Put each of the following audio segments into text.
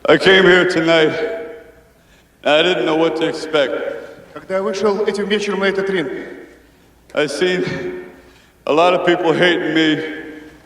I came here tonight, and I didn't know what to expect. Когда я вышел этим вечером на этот ринг, I seen a lot of people hating me,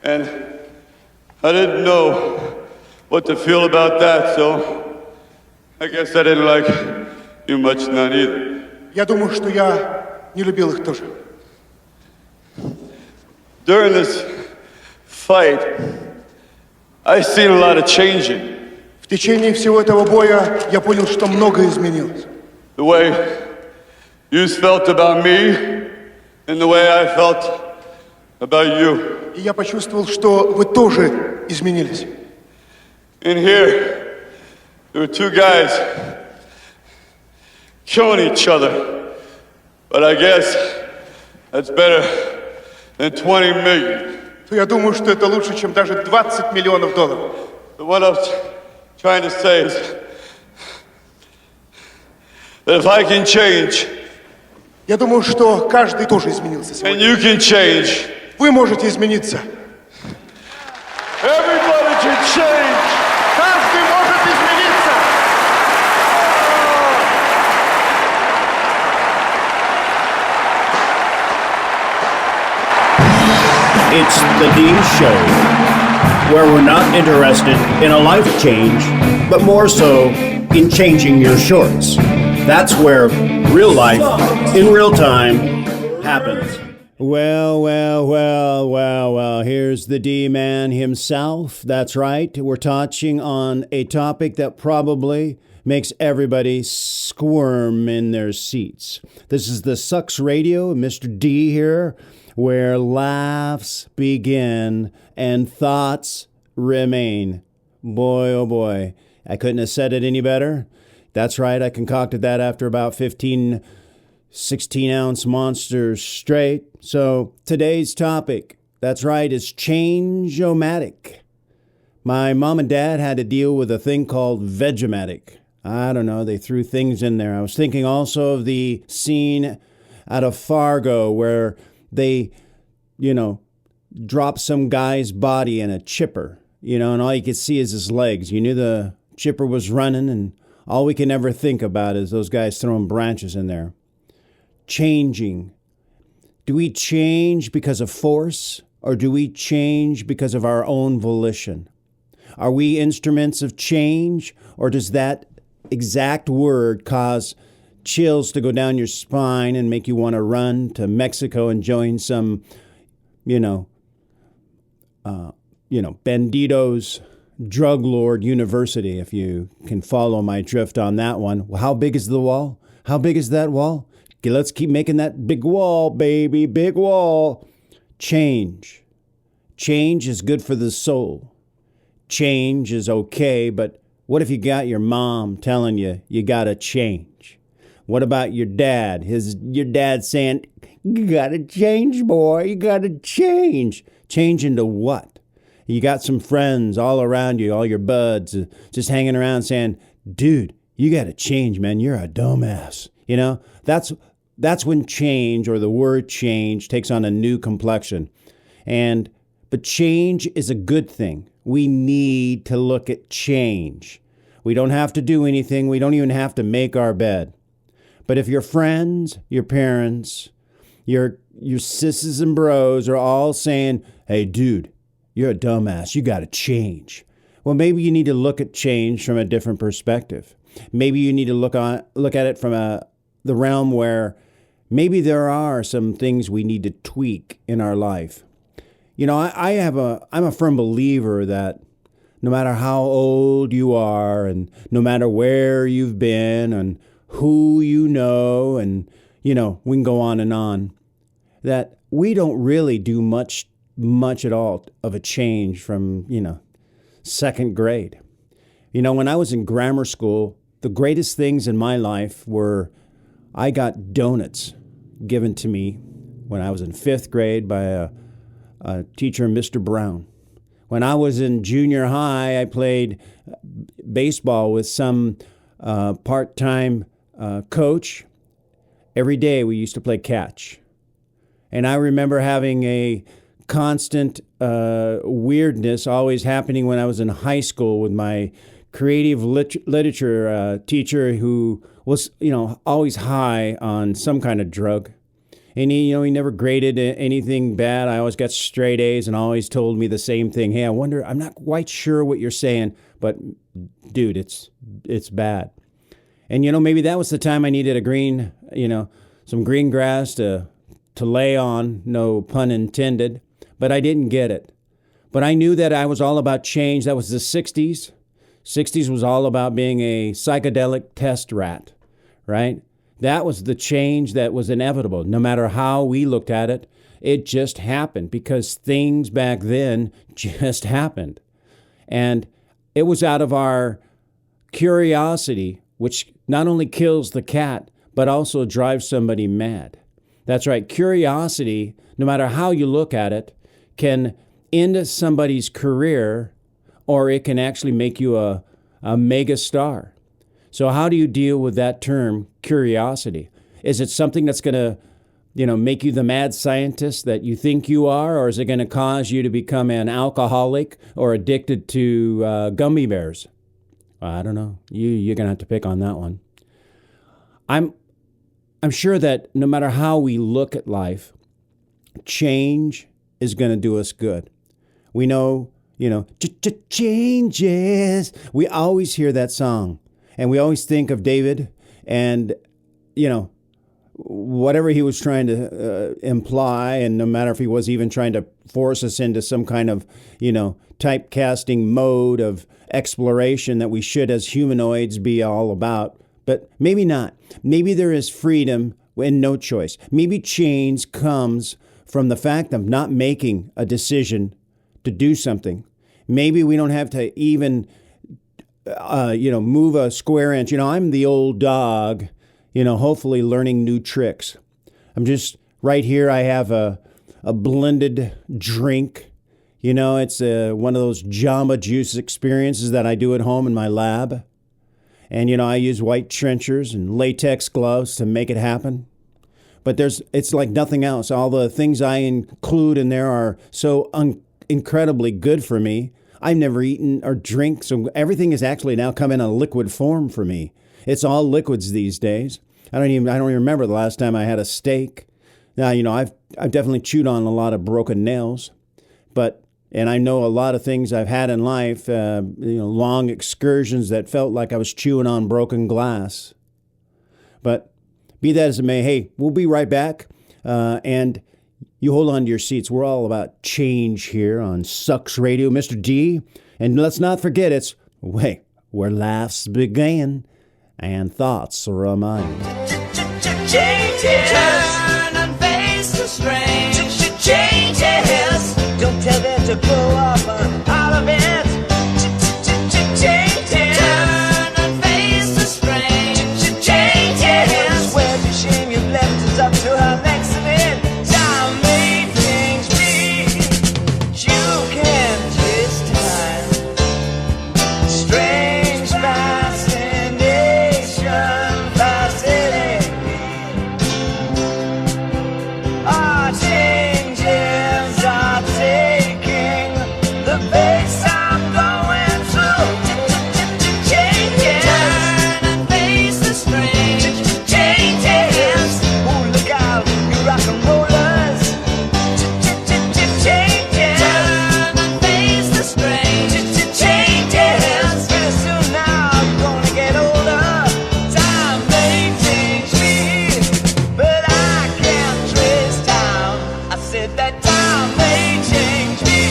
and I didn't know what to feel about that, so I guess I didn't like you much, not either. я думаю, что я не любил их тоже. During this fight, I seen a lot of changing. В течение всего этого боя я понял, что многое изменилось. The way you felt about me and the way I felt about you. И я почувствовал, что вы тоже изменились. In here, there were two guys killing each other, but I guess that's better than 20 million. То я думаю, что это лучше, чем даже $20 миллионов. But what I was trying to say is that if I can change, Я думаю, что каждый тоже изменился and сегодня. you can change, Вы можете измениться. everybody can change. Каждый может измениться. It's the Dean Show, where we're not interested in a life change, but more so in changing your shorts. That's where real life, in real time, happens. Well, here's the D-Man himself. That's right. We're touching on a topic that probably makes everybody squirm in their seats. This is the Sucks Radio, Mr. D here, where laughs begin and thoughts remain. Boy, oh boy, I couldn't have said it any better. That's right, I concocted that after about 15 16-ounce monsters straight. So today's topic, that's right, is Change-O-Matic. My mom and dad had to deal with a thing called Vegematic. I don't know, they threw things in there. I was thinking also of the scene out of Fargo where they, drop some guy's body in a chipper, and all you could see is his legs. You knew the chipper was running, and all we can ever think about is those guys throwing branches in there. Changing. Do we change because of force, or do we change because of our own volition? Are we instruments of change, or does that exact word cause chills to go down your spine and make you want to run to Mexico and join some, Bandito's drug lord university, if you can follow my drift on that one. Well, how big is the wall? How big is that wall? Okay, let's keep making that big wall, baby, big wall. Change. Change is good for the soul. Change is okay, but what if you got your mom telling you gotta change? What about your dad? Your dad saying, you gotta change, boy, you gotta change. Change into what? You got some friends all around you, all your buds, just hanging around saying, dude, you gotta change, man, you're a dumbass. That's when change, or the word change, takes on a new complexion. But change is a good thing. We need to look at change. We don't have to do anything. We don't even have to make our bed. But if your friends, your parents, your sisses and bros are all saying, hey, dude, you're a dumbass, you got to change. Well, maybe you need to look at change from a different perspective. Maybe you need to look at it from the realm where maybe there are some things we need to tweak in our life. I'm a firm believer that no matter how old you are, and no matter where you've been and who you know, and, we can go on, that we don't really do much at all of a change from, second grade. When I was in grammar school, the greatest things in my life were I got donuts given to me when I was in fifth grade by a teacher, Mr. Brown. When I was in junior high, I played baseball with some part-time coach. Every day we used to play catch. And I remember having a constant weirdness always happening when I was in high school with my creative literature teacher who was, always high on some kind of drug. And he never graded anything bad. I always got straight A's and always told me the same thing. Hey, I'm not quite sure what you're saying, but dude, it's bad. And, maybe that was the time I needed some green grass to lay on, no pun intended, but I didn't get it. But I knew that I was all about change. That was the 60s. 60s was all about being a psychedelic test rat, right? That was the change that was inevitable. No matter how we looked at it, it just happened because things back then just happened. And it was out of our curiosity, which not only kills the cat, but also drives somebody mad. That's right. Curiosity, no matter how you look at it, can end somebody's career, or it can actually make you a mega star. So how do you deal with that term, curiosity? Is it something that's going to, make you the mad scientist that you think you are, or is it going to cause you to become an alcoholic or addicted to gummy bears? I don't know. You're going to have to pick on that one. I'm sure that no matter how we look at life, change is going to do us good. We know, changes. We always hear that song. And we always think of David and, whatever he was trying to imply, and no matter if he was even trying to force us into some kind of, typecasting mode of exploration that we should as humanoids be all about. But maybe not. Maybe there is freedom and no choice. Maybe change comes from the fact of not making a decision to do something. Maybe we don't have to even move a square inch. I'm the old dog, hopefully learning new tricks. I'm just right here. I have a blended drink. It's one of those Jamba Juice experiences that I do at home in my lab. And, I use white trenchers and latex gloves to make it happen. But it's like nothing else. All the things I include in there are so incredibly good for me. I've never eaten or drink, so everything is actually now come in a liquid form for me. It's all liquids these days. I don't even remember the last time I had a steak. Now, I've definitely chewed on a lot of broken nails, and I know a lot of things I've had in life, long excursions that felt like I was chewing on broken glass. But be that as it may, hey, we'll be right back, and you hold on to your seats. We're all about change here on Sucks Radio, Mr. D. And let's not forget where laughs begin and thoughts remain. Changes. Turn and face the strange. Changes. Don't tell them to grow up out of it. Changes. Turn and face the strange. Changes. Where the shame you've left is up to her next to it. Time may things be. You can twist time. Strange fascination. Fascinating. Our changes are taking the pace I'm going through. Changes. Turn and face the strange. Changes. Oh, look out, you rock and rollers. Changes. Turn and face the strange. Changes. Pretty soon now I'm gonna get older. Time may change me, but I can't trace time. I said that time may change me,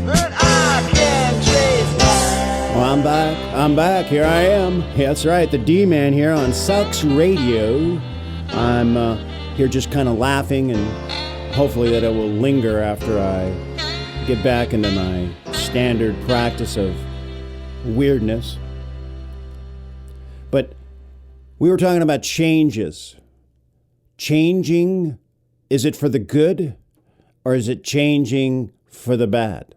but I can't trace time. Well, I'm back. Here I am. Yeah, that's right. The D-Man here on Sucks Radio. I'm here just kind of laughing, and hopefully that it will linger after I get back into my standard practice of weirdness. But we were talking about changes. Changing, is it for the good or is it changing for the bad?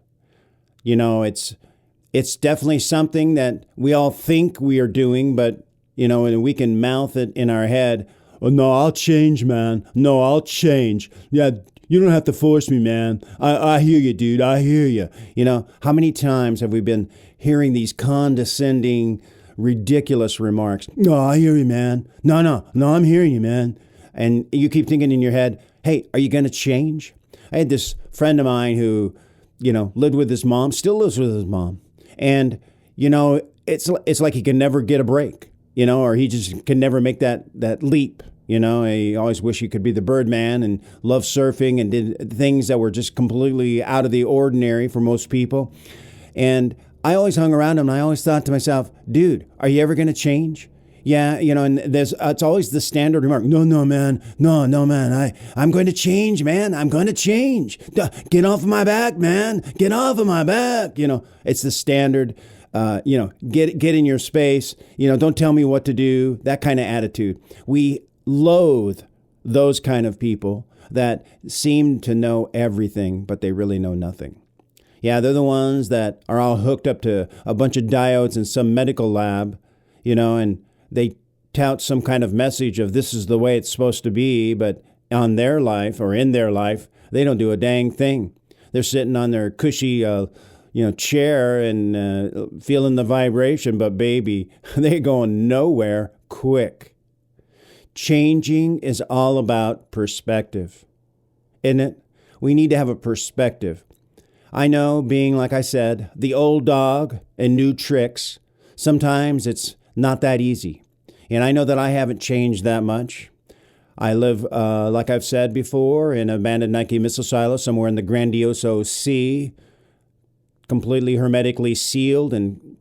It's definitely something that we all think we are doing, but, and we can mouth it in our head. Oh, no, I'll change, man. No, I'll change. Yeah, You don't have to force me, man. I hear you, dude. I hear you. You know, how many times have we been hearing these condescending, ridiculous remarks? No, I hear you, man. No, I'm hearing you, man. And you keep thinking in your head, hey, are you going to change? I had this friend of mine who, lived with his mom, still lives with his mom. And, it's like he can never get a break, or he just can never make that leap. He always wished he could be the Birdman and loved surfing and did things that were just completely out of the ordinary for most people. And I always hung around him and I always thought to myself, dude, are you ever going to change? Yeah, and it's always the standard remark. No, man. I'm going to change, man. I'm going to change. Get off of my back, man. Get off of my back. It's the standard, get in your space. Don't tell me what to do. That kind of attitude. We loathe those kind of people that seem to know everything, but they really know nothing. Yeah, they're the ones that are all hooked up to a bunch of diodes in some medical lab, and they tout some kind of message of this is the way it's supposed to be, but on their life or in their life, they don't do a dang thing. They're sitting on their cushy, chair and feeling the vibration, but baby, they're going nowhere quick. Changing is all about perspective, isn't it? We need to have a perspective. I know, being, like I said, the old dog and new tricks, sometimes it's not that easy. And I know that I haven't changed that much. I live, like I've said before, in an abandoned Nike missile silo somewhere in the Grandioso Sea, completely hermetically sealed, and,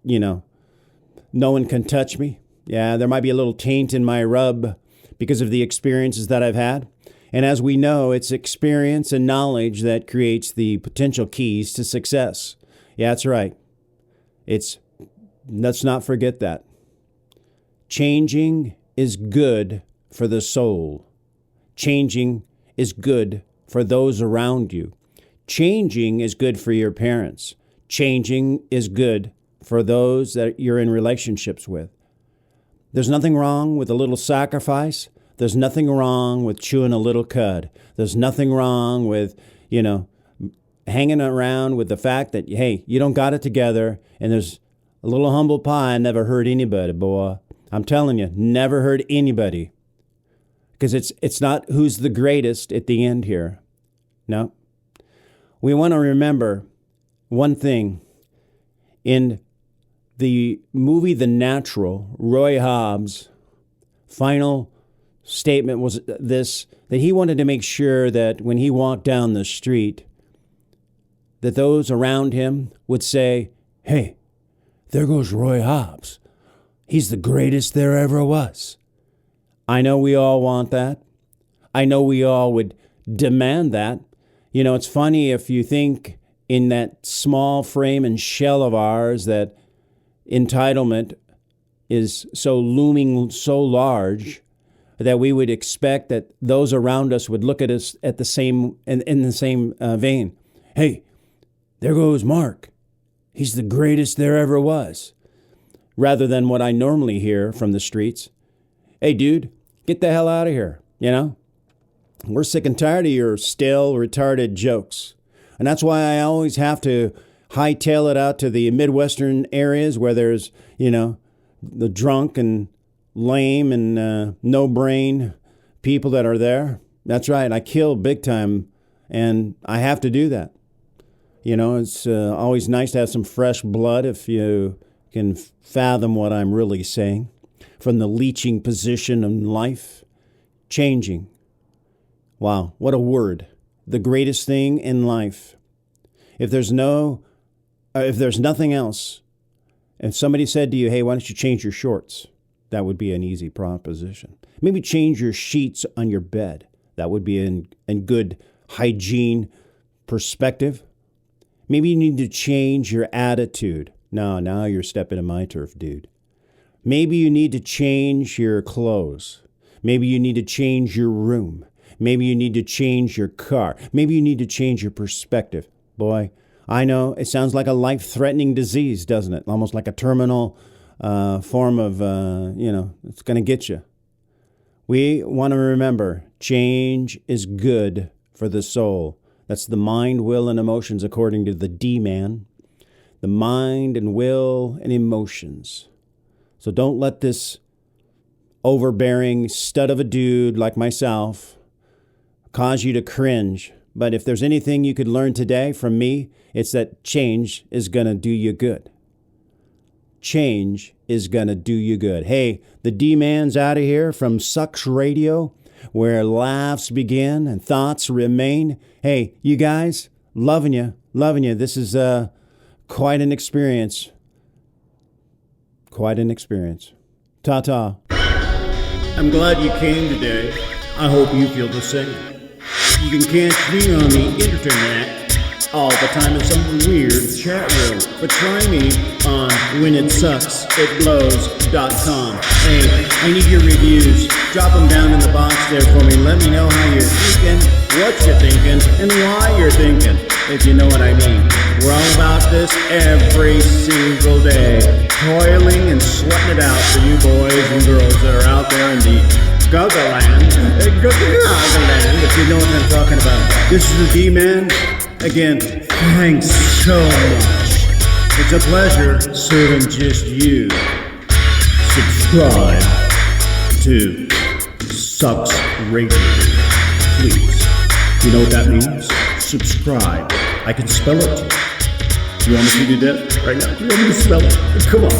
no one can touch me. Yeah, there might be a little taint in my rub because of the experiences that I've had. And as we know, it's experience and knowledge that creates the potential keys to success. Yeah, that's right. Let's not forget that. Changing is good for the soul. Changing is good for those around you. Changing is good for your parents. Changing is good for those that you're in relationships with. There's nothing wrong with a little sacrifice. There's nothing wrong with chewing a little cud. There's nothing wrong with, hanging around with the fact that, hey, you don't got it together, and there's a little humble pie never hurt anybody, boy. I'm telling you, never hurt anybody. Because it's not who's the greatest at the end here. No. We want to remember one thing. In the movie The Natural, Roy Hobbs' final statement was this, that he wanted to make sure that when he walked down the street, that those around him would say, hey, there goes Roy Hobbs. He's the greatest there ever was. I know we all want that. I know we all would demand that. It's funny if you think in that small frame and shell of ours that entitlement is so looming, so large, that we would expect that those around us would look at us at the same in the same vein. Hey, there goes Mark. He's the greatest there ever was. Rather than what I normally hear from the streets. Hey, dude, get the hell out of here. We're sick and tired of your stale, retarded jokes. And that's why I always have to hightail it out to the Midwestern areas where there's, the drunk and lame and no brain people that are there. That's right. I kill big time, and I have to do that. It's always nice to have some fresh blood if you can fathom what I'm really saying. From the leeching position in life, changing. Wow, what a word. The greatest thing in life. If there's nothing else, if somebody said to you, hey, why don't you change your shorts? That would be an easy proposition. Maybe change your sheets on your bed. That would be in good hygiene perspective. Maybe you need to change your attitude. No, now you're stepping in my turf, dude. Maybe you need to change your clothes. Maybe you need to change your room. Maybe you need to change your car. Maybe you need to change your perspective. Boy, I know it sounds like a life-threatening disease, doesn't it? Almost like a terminal form of, it's going to get you. We want to remember change is good for the soul. That's the mind, will, and emotions according to the D-man. The mind and will and emotions. So don't let this overbearing stud of a dude like myself cause you to cringe. But if there's anything you could learn today from me, it's that change is going to do you good. Change is going to do you good. Hey, the D-man's out of here from Sucks Radio, where laughs begin and thoughts remain. Hey, you guys, loving you. This is quite an experience. Quite an experience. Ta-ta. I'm glad you came today. I hope you feel the same. You can catch me on the internet all the time in some weird chat room. But try me on whenitsucksitblows.com. Hey, I need your reviews. Drop them down in the box there for me. Let me know how you're thinking, what you're thinking, and why you're thinking, if you know what I mean. We're all about this every single day. Toiling and sweating it out for you boys and girls that are out there in the Guggaland, if you know what I'm talking about. This is the D-Man. Again, thanks so much. It's a pleasure serving just you. Subscribe to Sucks Radio, please. You know what that means? Subscribe. I can spell it to you. You want me to do that right now? You want me to spell it? Come on.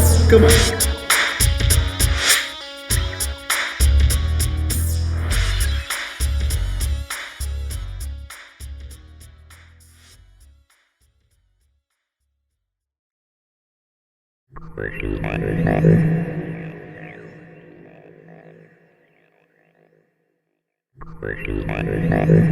Thank you.